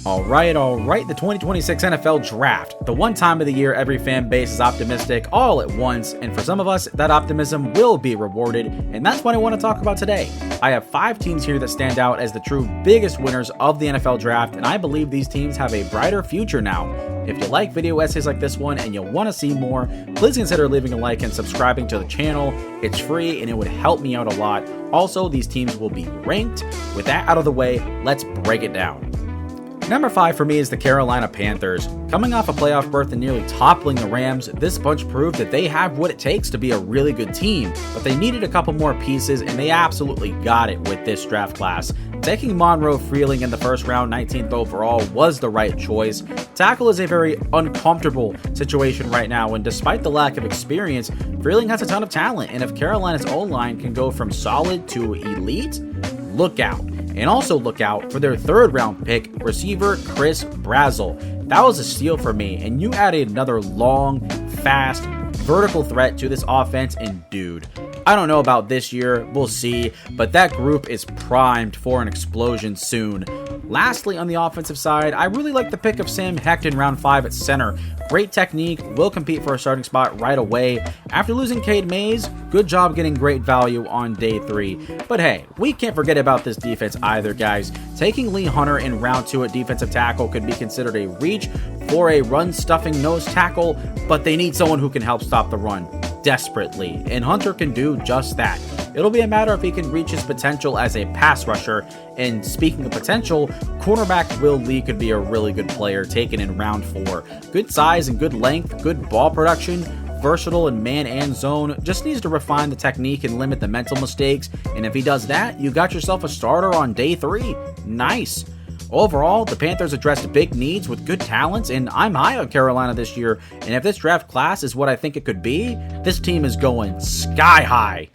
All right, the 2026 NFL Draft. The one time of the year every fan base is optimistic all at once, and for some of us, that optimism will be rewarded, and that's what I want to talk about today. I have 5 teams here that stand out as the true biggest winners of the NFL Draft, and I believe these teams have a brighter future now. If you like video essays like this one and you'll want to see more, please consider leaving a like and subscribing to the channel. It's free and it would help me out a lot. Also, these teams will be ranked. With that out of the way, let's break it down. Number 5 for me is the Carolina Panthers. Coming off a playoff berth and nearly toppling the Rams, this bunch proved that they have what it takes to be a really good team, but they needed a couple more pieces and they absolutely got it with this draft class. Taking Monroe Freeling in the first round, 19th overall, was the right choice. Tackle is a very uncomfortable situation right now, and despite the lack of experience, Freeling has a ton of talent, and if Carolina's O-line can go from solid to elite, look out. And also look out for their 3rd round pick, receiver Chris Brazzell. That was a steal for me, and you added another long, fast, vertical threat to this offense, and dude, I don't know about this year, we'll see, but that group is primed for an explosion soon. Lastly, on the offensive side, I really like the pick of Sam Hecht in round 5 at center. Great technique, will compete for a starting spot right away. After losing Cade Mays, good job getting great value on day 3. But hey, we can't forget about this defense either, guys. Taking Lee Hunter in round 2 at defensive tackle could be considered a reach for a run-stuffing nose tackle, but they need someone who can help stop the run desperately, and Hunter can do just that. It'll be a matter if he can reach his potential as a pass rusher, and speaking of potential, cornerback Will Lee could be a really good player taken in round 4. Good size and good length, good ball production, versatile in man and zone, just needs to refine the technique and limit the mental mistakes, and if he does that, you got yourself a starter on day 3. Nice. Overall, the Panthers addressed big needs with good talents, and I'm high on Carolina this year, and if this draft class is what I think it could be, this team is going sky high.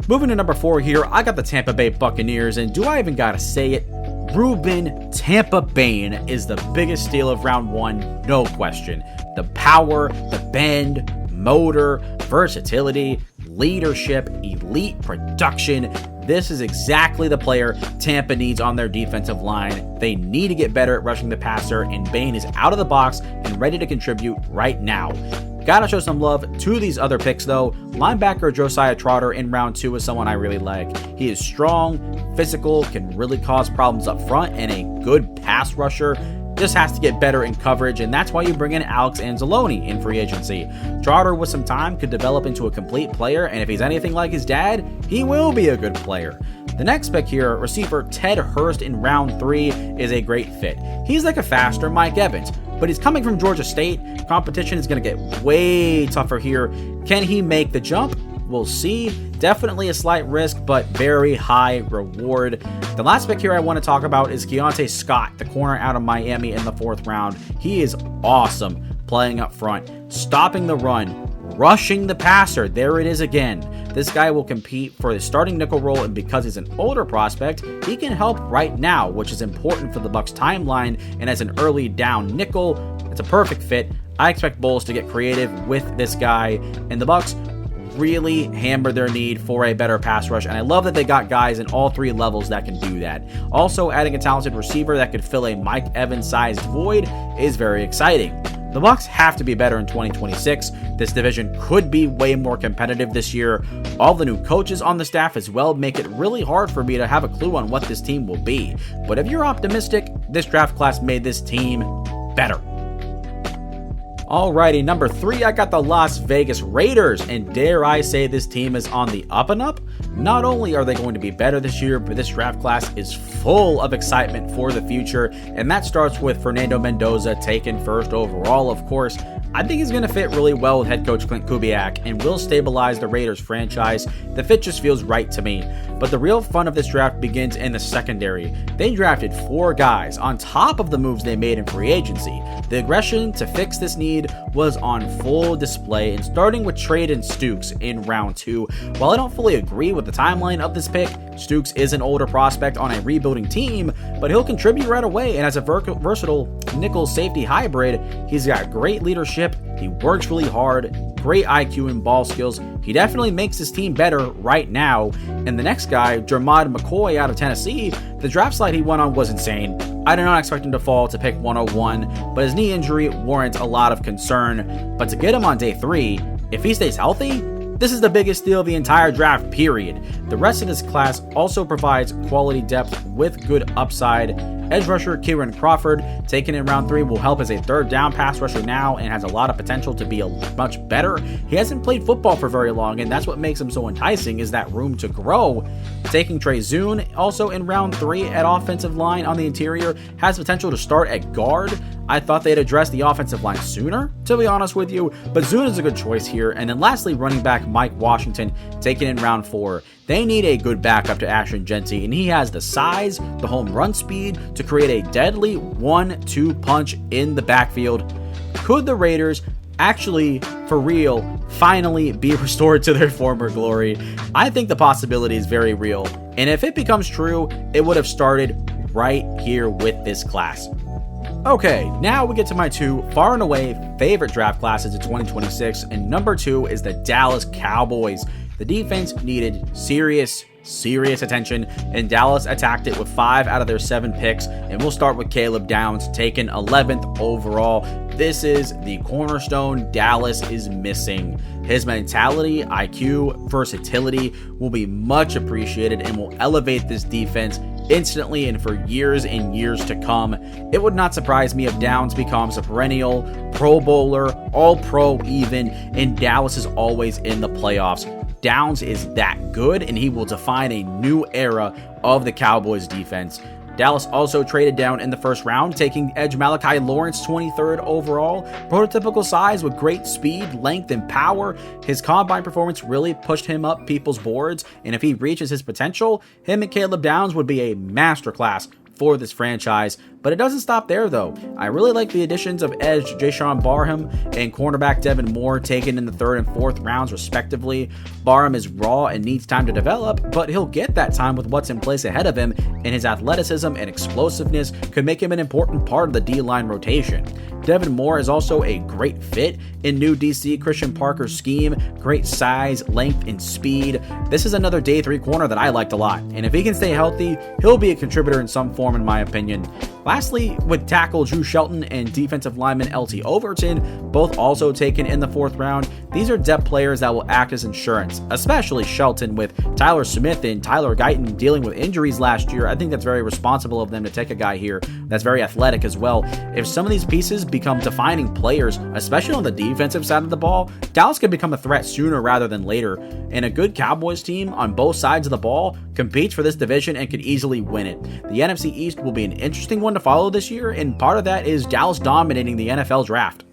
Moving to number 4 here, I got the Tampa Bay Buccaneers, and do I even gotta say it? Ruben Tampa Bain is the biggest steal of round 1, no question. The power, the bend, motor, versatility, leadership, elite production. This is exactly the player Tampa needs on their defensive line. They need to get better at rushing the passer, and Bain is out of the box and ready to contribute right now. Gotta show some love to these other picks though. Linebacker Josiah Trotter in round 2 is someone I really like. He is strong, physical, can really cause problems up front, and a good pass rusher. Just has to get better in coverage, and that's why you bring in Alex Anzalone in free agency. Trotter with some time could develop into a complete player, and if he's anything like his dad, he will be a good player. The next pick here, receiver Ted Hurst in round 3, is a great fit. He's like a faster Mike Evans, but he's coming from Georgia State. Competition is going to get way tougher here. Can he make the jump? We'll see. Definitely a slight risk, but very high reward. The last pick here I want to talk about is Keontae Scott, the corner out of Miami in the 4th round. He is awesome playing up front, stopping the run, rushing the passer. There it is again. This guy will compete for the starting nickel role, and because he's an older prospect, he can help right now, which is important for the Bucs timeline, and as an early down nickel, it's a perfect fit. I expect Bulls to get creative with this guy, and the Bucs really hammer their need for a better pass rush, and I love that they got guys in all 3 levels that can do that. Also, adding a talented receiver that could fill a Mike Evans-sized void is very exciting. The Bucs have to be better in 2026. This division could be way more competitive this year. All the new coaches on the staff as well make it really hard for me to have a clue on what this team will be. But if you're optimistic, this draft class made this team better. Alrighty, number 3, I got the Las Vegas Raiders, and dare I say this team is on the up and up? Not only are they going to be better this year, but this draft class is full of excitement for the future, and that starts with Fernando Mendoza taken 1st overall, of course. I think he's going to fit really well with head coach Clint Kubiak and will stabilize the Raiders franchise. The fit just feels right to me. But the real fun of this draft begins in the secondary. They drafted 4 guys on top of the moves they made in free agency. The aggression to fix this need was on full display, and starting with Traden Stukes in round 2. While I don't fully agree with the timeline of this pick, Stukes is an older prospect on a rebuilding team, but he'll contribute right away, and as a versatile nickel safety hybrid, he's got great leadership, he works really hard, great IQ and ball skills. He definitely makes his team better right now. And the next guy, Jermod McCoy out of Tennessee, the draft slide he went on was insane. I did not expect him to fall to pick 101, but his knee injury warrants a lot of concern. But to get him on day 3, if he stays healthy, this is the biggest steal of the entire draft, period. The rest of this class also provides quality depth with good upside. Edge rusher Kieran Crawford, taken in round 3, will help as a third down pass rusher now and has a lot of potential to be much better. He hasn't played football for very long, and that's what makes him so enticing, is that room to grow. Taking Trey Zune, also in round 3 at offensive line on the interior, has potential to start at guard. I thought they'd address the offensive line sooner, to be honest with you, but Zune is a good choice here. And then lastly, running back Mike Washington, taken in round 4. They need a good backup to Ashton Jeanty, and he has the size, the home run speed to create a deadly 1-2 punch in the backfield. Could the Raiders actually, for real, finally be restored to their former glory? I think the possibility is very real, and if it becomes true, it would have started right here with this class. Okay, now we get to my 2 far and away favorite draft classes of 2026, and number 2 is the Dallas Cowboys. The defense needed serious attention, and Dallas attacked it with 5 out of their 7 picks, and we'll start with Caleb Downs, taken 11th overall. This is the cornerstone Dallas is missing. His mentality, IQ, versatility will be much appreciated and will elevate this defense instantly and for years and years to come. It would not surprise me if Downs becomes a perennial Pro Bowler, All-Pro even, and Dallas is always in the playoffs. Downs is that good, and he will define a new era of the Cowboys defense. Dallas also traded down in the first round, taking edge Malachi Lawrence 23rd overall. Prototypical size with great speed, length, and power. His combine performance really pushed him up people's boards, and if he reaches his potential, him and Caleb Downs would be a masterclass for this franchise. But it doesn't stop there, though. I really like the additions of edge Jayshon Barham and cornerback Devin Moore, taken in the 3rd and 4th rounds respectively. Barham is raw and needs time to develop, but he'll get that time with what's in place ahead of him, and his athleticism and explosiveness could make him an important part of the D-line rotation. Devin Moore is also a great fit in new DC Christian Parker's scheme. Great size, length, and speed. This is another day 3 corner that I liked a lot, and if he can stay healthy, he'll be a contributor in some form in my opinion. Lastly, with tackle Drew Shelton and defensive lineman LT Overton, both also taken in the 4th round, these are depth players that will act as insurance, especially Shelton with Tyler Smith and Tyler Guyton dealing with injuries last year. I think that's very responsible of them to take a guy here that's very athletic as well. If some of these pieces become defining players, especially on the defensive side of the ball, Dallas could become a threat sooner rather than later. And a good Cowboys team on both sides of the ball competes for this division and could easily win it. The NFC East will be an interesting one to follow this year, and part of that is Dallas dominating the NFL draft.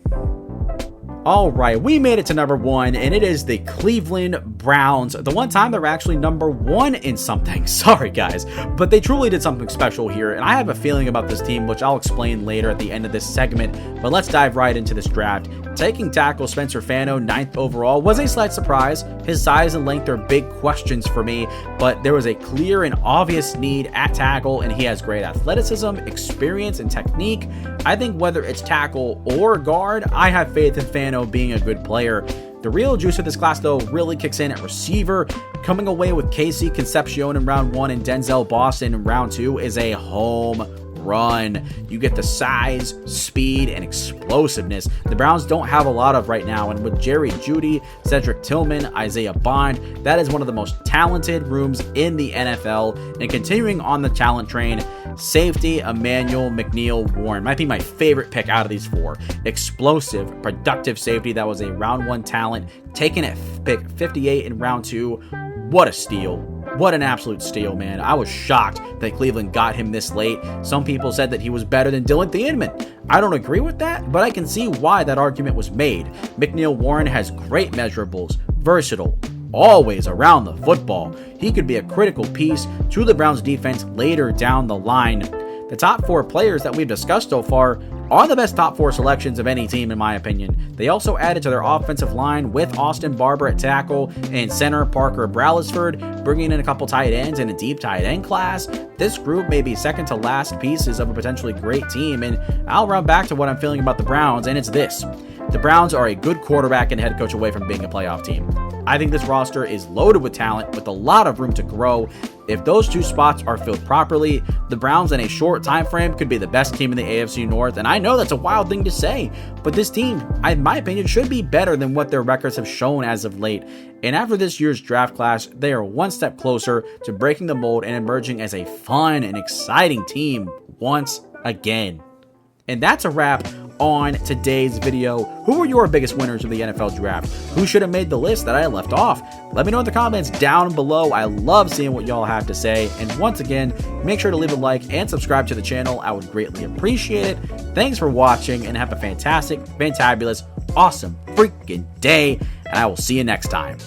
Alright, we made it to number 1, and it is the Cleveland Browns. The one time they're actually number 1 in something. Sorry guys, but they truly did something special here, and I have a feeling about this team, which I'll explain later at the end of this segment, but let's dive right into this draft. Taking tackle Spencer Fano 9th overall was a slight surprise. His size and length are big questions for me, but there was a clear and obvious need at tackle, and he has great athleticism, experience, and technique. I think whether it's tackle or guard, I have faith in Fano being a good player. The real juice of this class, though, really kicks in at receiver. Coming away with Casey Concepcion in round 1 and Denzel Boston in round 2 is a home run. You get the size, speed, and explosiveness the Browns don't have a lot of right now, and with Jerry Jeudy, Cedric Tillman, Isaiah Bond, that is one of the most talented rooms in the NFL. And continuing on the talent train, safety Emmanuel McNeil Warren might be my favorite pick out of these 4. Explosive, productive safety that was a round 1 talent, taken at pick 58 in round 2. What a steal. What an absolute steal, man. I was shocked that Cleveland got him this late. Some people said that he was better than Dylan Thieneman. I don't agree with that, but I can see why that argument was made. McNeil Warren has great measurables, versatile, always around the football. He could be a critical piece to the Browns defense later down the line. The top 4 players that we've discussed so far are the best top 4 selections of any team in my opinion. They also added to their offensive line with Austin Barber at tackle and center Parker Brailsford, bringing in a couple tight ends and a deep tight end class. This group may be second to last pieces of a potentially great team, and I'll run back to what I'm feeling about the Browns, and it's this. The Browns are a good quarterback and head coach away from being a playoff team. I think this roster is loaded with talent with a lot of room to grow. If those 2 spots are filled properly, the Browns in a short time frame could be the best team in the AFC North, and I know that's a wild thing to say, but this team, in my opinion, should be better than what their records have shown as of late. And after this year's draft class, they are one step closer to breaking the mold and emerging as a fun and exciting team once again. And that's a wrap on today's video. Who were your biggest winners of the NFL draft? Who should have made the list that I left off? Let me know in the comments down below. I love seeing what y'all have to say. And once again, make sure to leave a like and subscribe to the channel. I would greatly appreciate it. Thanks for watching and have a fantastic, fantabulous, awesome freaking day. And I will see you next time.